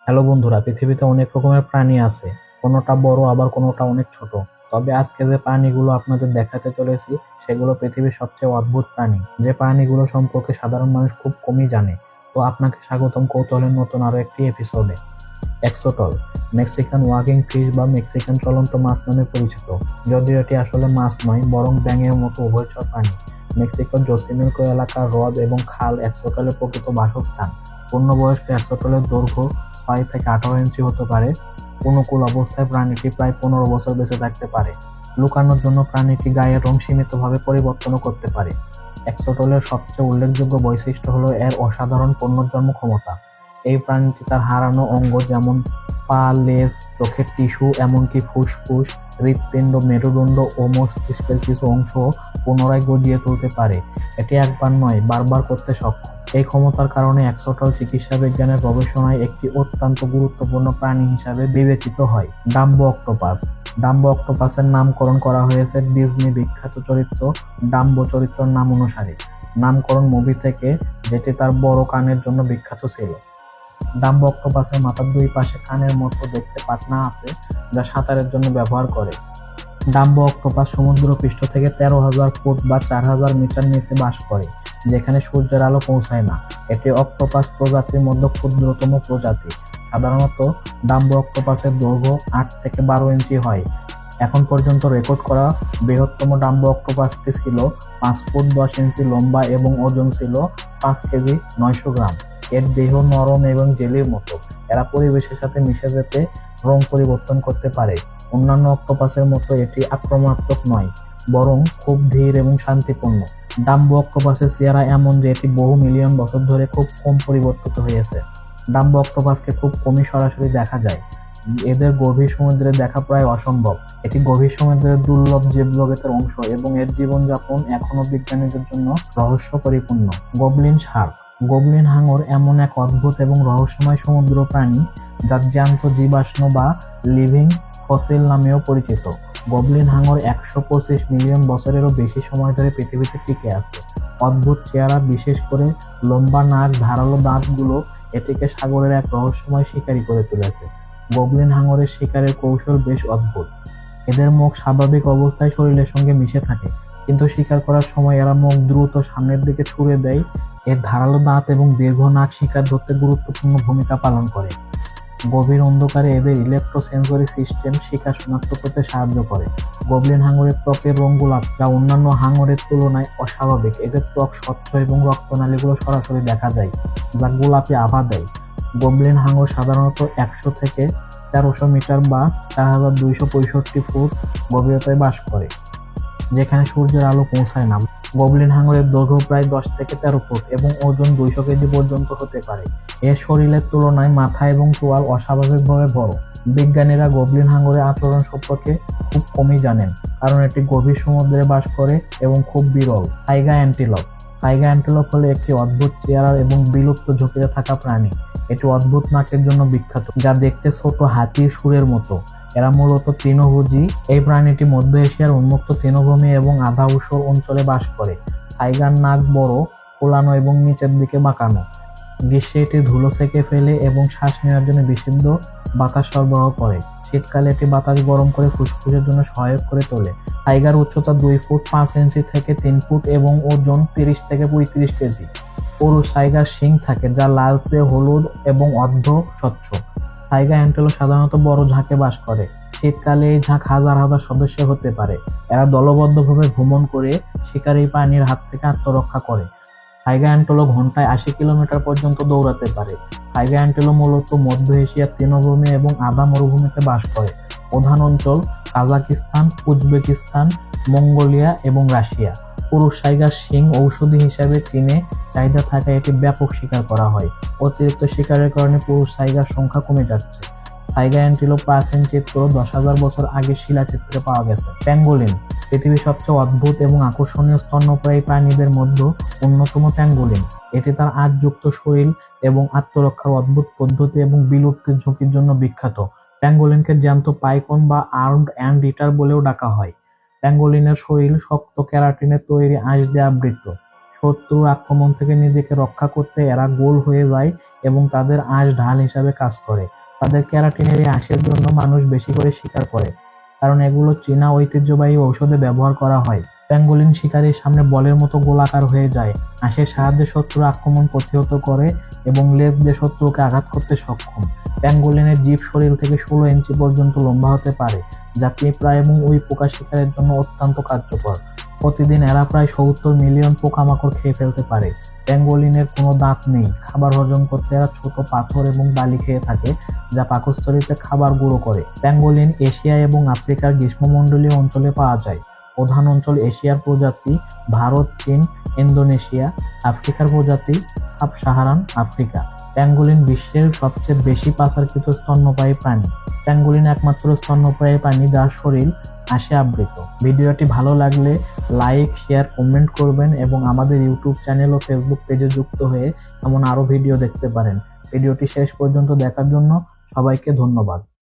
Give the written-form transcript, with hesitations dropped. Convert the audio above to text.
Hello বন্ধুরা, পৃথিবীতে অনেক রকমের প্রাণী আছে। কোনোটা বড় আবার কোনোটা অনেক ছোট। তবে আজকে যে প্রাণীগুলো আপনাদের দেখাতে চলেছি সেগুলো পৃথিবীর সবচেয়ে অদ্ভুত প্রাণী, যে প্রাণীগুলো সম্পর্কে সাধারণ মানুষ খুব কমই জানে। তো আপনাকে স্বাগতম কৌতূহলের নতুন আরো একটি এপিসোডে। এক্সোটল, মেক্সিকান ওয়াকিং ফিশ বা মেক্সিকান চলন্ত মাছ নামে পরিচিত। যদিও এটি আসলে মাছ নয়, বরং ব্যাঙের মতো উভয়চর প্রাণী। মেক্সিকোর জোসিমিলকো এলাকার হ্রদ এবং খাল এক্সোটলের প্রকৃত বাসস্থান। পূর্ণবয়স্ক এক্সোটলের দৈর্ঘ্য 6 থেকে 18 ইঞ্চি হতে পারে। অনুকূল অবস্থায় প্রাণীটি প্রায় 15 বছর বেঁচে থাকতে পারে। লুকানোর জন্য প্রাণীটি গায়ের রং সীমিতভাবে পরিবর্তনও করতে পারে। এক্সোটলের সবচেয়ে উল্লেখযোগ্য বৈশিষ্ট্য হলো এর অসাধারণ পুনর্জন্ম ক্ষমতা। এই প্রাণীটি তার হারানো অঙ্গ যেমন পা, লেজ, চোখের টিস্যু, এমনকি ফুসফুস, হৃৎপিণ্ড, মেরুদণ্ড ও মস্তিষ্কের কিছু অংশ পুনরায় গজিয়ে তুলতে পারে। এটি একবার নয়, বারবার করতে সক্ষম। এই ক্ষমতার কারণে এক্সোটল চিকিৎসা বিজ্ঞানের গবেষণায় একটি অত্যন্ত গুরুত্বপূর্ণ প্রাণী হিসাবে বিবেচিত হয়। Dumbo octopus. ডাম্বো অক্টোপাসের নামকরণ করা হয়েছে ডিজনি বিখ্যাত চরিত্র ডাম্বো চরিত্রের নাম অনুসারে। নামকরণ মুভি থেকে, যেটি তার বড় কানের জন্য বিখ্যাত ছিল। ডাম্বো অক্টোপাসের মাথার দুই পাশে কানের মতো দেখতে পাখনা আছে, যা সাঁতারের জন্য ব্যবহার করে। ডাম্বো অক্টোপাস সমুদ্রপৃষ্ঠ থেকে 13,000 ফুট বা 4,000 মিটার নিচে বাস করে, যেখানে সূর্যের আলো পৌঁছায় না। এটি অক্টোপাস প্রজাতির মধ্যে ক্ষুদ্রতম প্রজাতি। সাধারণত ডাম্বো অক্টোপাসের দৈর্ঘ্য 8 থেকে 12 ইঞ্চি হয়। এখন পর্যন্ত রেকর্ড করা বৃহত্তম ডাম্বো অক্টোপাসটি ছিল 5 ফুট 10 ইঞ্চি লম্বা এবং ওজন ছিল 5 কেজি 900 গ্রাম। এর দেহ নরম এবং জেলির মতো। এরা পরিবেশের সাথে মিশে যেতে রং পরিবর্তন করতে পারে। অন্যান্য অক্টোপাসের মতো এটি আক্রমণাত্মক নয়, বরং খুব ধীর এবং শান্তিপূর্ণ। ডাম্বো অক্টোপাসের চেহারা এমন যে এটি বহু মিলিয়ন বছর ধরে খুব কম পরিবর্তিত হয়েছে। ডাম্বো অক্টোপাসকে খুব কমই সরাসরি দেখা যায়। এদের গভীর সমুদ্রে দেখা প্রায় অসম্ভব। এটি গভীর সমুদ্রের দুর্লভ জীবজগতের অংশ এবং এর জীবনযাপন এখনো বিজ্ঞানীদের জন্য রহস্য পরিপূর্ণ। Goblin Shark. গবলিন হাঙর এমন এক অদ্ভুত এবং রহস্যময় সমুদ্র প্রাণী, যা জ্যান্ত জীবাশ্ম বা লিভিং ফসিল নামেও পরিচিত। গবলিন হাঙর 125 মিলিয়ন বছরেরও বেশি সময় ধরে পৃথিবীতে টিকে আছে। অদ্ভুত চেহারা, বিশেষ করে লম্বা নাক, ধারালো দাঁতগুলো এটিকে সাগরের এক রহস্যময় শিকারী করে তুলেছে। গবলিন হাঙরের শিকারের কৌশল বেশ অদ্ভুত। এদের মুখ স্বাভাবিক অবস্থায় শরীরের সঙ্গে মিশে থাকে, কিন্তু শিকার করার সময় এরা মুখ দ্রুত সামনের দিকে ছুড়ে দেয়। এর ধারালো দাঁত এবং দীর্ঘ নাক শিকার ধরতে গুরুত্বপূর্ণ ভূমিকা পালন করে। গভীর অন্ধকারে এদের ইলেকট্রোসেন্সরি সিস্টেম শিকার শনাক্ত করতে সাহায্য করে। গবলিন হাঙরের ত্বকের রং গোলাপি, যা অন্যান্য হাঙরের তুলনায় অস্বাভাবিক। এদের ত্বক স্বচ্ছ এবং রক্তনালীগুলো সরাসরি দেখা যায়, যা গোলাপি আভা দেয়। গবলিন হাঙর সাধারণত 100 থেকে 1300 মিটার বা 4,265 ফুট গভীরতায় বাস করে, যেখানে সূর্যের আলো পৌঁছায় না। গবলিন হাঙরের দৈর্ঘ্য প্রায় 10 থেকে 13 ফুট এবং ওজন 200 কেজি পর্যন্ত হতে পারে। এর শরীরের তুলনায় মাথা এবং চোয়াল অস্বাভাবিকভাবে বড়। বিজ্ঞানীরা গবলিন হাঙরের আচরণ সম্পর্কে খুব কমই জানেন, কারণ এটি গভীর সমুদ্রে বাস করে এবং খুব বিরল। সাইগা অ্যান্টিলপ। সাইগা অ্যান্টিলপ হলো একটি অদ্ভুত চেহারা এবং বিলুপ্ত ঝুঁকিতে থাকা প্রাণী। এটি অদ্ভুত নাকের জন্য বিখ্যাত, যা দেখতে ছোট হাতির সুরের মতো। এরা মূলত তৃণভোজী। এই প্রাণীটি মধ্য এশিয়ার উন্মুক্ত তৃণভূমি এবং আধা ঊষর অঞ্চলে বাস করে। সাইগার নাক বড়, ফোলানো এবং নিচের দিকে বাঁকানো। গ্রীষ্মে এটি ধুলো সেঁকে ফেলে এবং শ্বাস নেওয়ার জন্য বিশুদ্ধ বাতাস সরবরাহ করে। শীতকালে এটি বাতাস গরম করে ফুসফুসের জন্য সহায়ক করে তোলে। টাইগার উচ্চতা 2 ফুট 5 ইঞ্চি থেকে 3 ফুট এবং ওজন 30 থেকে 35 কেজি। পুরুষ টাইগার শিং থাকে, যা লালচে হলুদ এবং অর্ধ স্বচ্ছ। টাইগার অ্যান্টেলোপ সাধারণত বড় ঝাঁকে বাস করে। শীতকালে এই ঝাঁক হাজার হাজার সদস্যের হতে পারে। এরা দলবদ্ধভাবে ভ্রমণ করে শিকারী প্রাণীর হাত থেকে আত্মরক্ষা করে। টাইগার অ্যান্টেলোপ ঘন্টায় 80 কিলোমিটার পর্যন্ত দৌড়াতে পারে। টাইগার অ্যান্টেলোপ মূলত মধ্য এশিয়ার তৃণভূমি এবং আধা মরুভূমিতে বাস করে। প্রধান অঞ্চল কাজাকিস্তান, উজবেকিস্তান, মঙ্গোলিয়া এবং রাশিয়া। পুরুষ টাইগার শিং ঔষধি হিসাবে চীনে চাহিদা থাকায় এটি ব্যাপক শিকার করা হয়। অতিরিক্ত শিকারের কারণে পুরুষ টাইগার সংখ্যা কমে যাচ্ছে। টাইগার অ্যান্টিলোপ প্রাচীন চিত্র 10,000 বছর আগে শিলাচিত্রে পাওয়া গেছে। প্যাঙ্গোলিন। পৃথিবীর সবচেয়ে অদ্ভুত এবং আকর্ষণীয় স্তন্যপায়ী প্রাণীদের মধ্যে অন্যতম প্যাঙ্গোলিন। এটি তার আঁশযুক্ত শরীর এবং আত্মরক্ষার অদ্ভুত পদ্ধতি এবং বিলুপ্তির ঝুঁকির জন্য বিখ্যাত। প্যাঙ্গোলিনকে জ্যান্ত পাইকন বা আর্মড অ্যান্ড ইটার বলেও ডাকা হয়। প্যাঙ্গোলিনের শরীর শক্ত কেরাটিনের তৈরি আঁশ দিয়ে আবৃত। শত্রুর আক্রমণ থেকে নিজেকে রক্ষা করতে এরা গোল হয়ে যায় এবং তাদের আঁশ ঢাল হিসাবে কাজ করে। তাদের ক্যারাটিনের এই আঁশের জন্য মানুষ বেশি করে শিকার করে, কারণ এগুলো চীনা ঐতিহ্যবাহী ঔষধে ব্যবহার করা হয়। প্যাঙ্গোলিন শিকারীর সামনে বলের মতো গোলাকার হয়ে যায়, আঁশের সাহায্যে শত্রুর আক্রমণ প্রতিহত করে এবং লেজ দিয়ে শত্রুকে আঘাত করতে সক্ষম। প্যাঙ্গোলিনের জিভ শরীর থেকে 16 ইঞ্চি পর্যন্ত লম্বা হতে পারে, যা পিঁপড়া এবং উই পোকা শিকারের জন্য অত্যন্ত কার্যকর। প্রতিদিন এরা প্রায় 70 মিলিয়ন পোকামাকড় খেয়ে ফেলতে পারে। প্যাঙ্গোলিনের কোনো দাঁত নেই। খাবার হজম করতে এরা ছোট পাথর এবং বালি খেয়ে থাকে, যা পাকস্থলীতে খাবার গুঁড়ো করে। প্যাঙ্গোলিন এশিয়া এবং আফ্রিকার গ্রীষ্মমণ্ডলীয় অঞ্চলে পাওয়া যায়। প্রধান অঞ্চল এশিয়ার প্রজাতি ভারত, চীন, ইন্দোনেশিয়া। আফ্রিকার প্রজাতি সাব সাহারান আফ্রিকা। প্যাঙ্গোলিন বিশ্বের সবচেয়ে বেশি পাচারকৃত স্তন্যপায়ী প্রাণী। প্যাঙ্গোলিন একমাত্র স্তন্যপায়ী প্রাণী যার শরীর আঁশে আবৃত। ভিডিওটি ভালো লাগলে লাইক, শেয়ার, কমেন্ট করবেন এবং আমাদের ইউটিউব চ্যানেল ও ফেসবুক পেজে যুক্ত হয়ে এমন আরো ভিডিও দেখতে পারেন। ভিডিওটি শেষ পর্যন্ত দেখার জন্য সবাইকে ধন্যবাদ।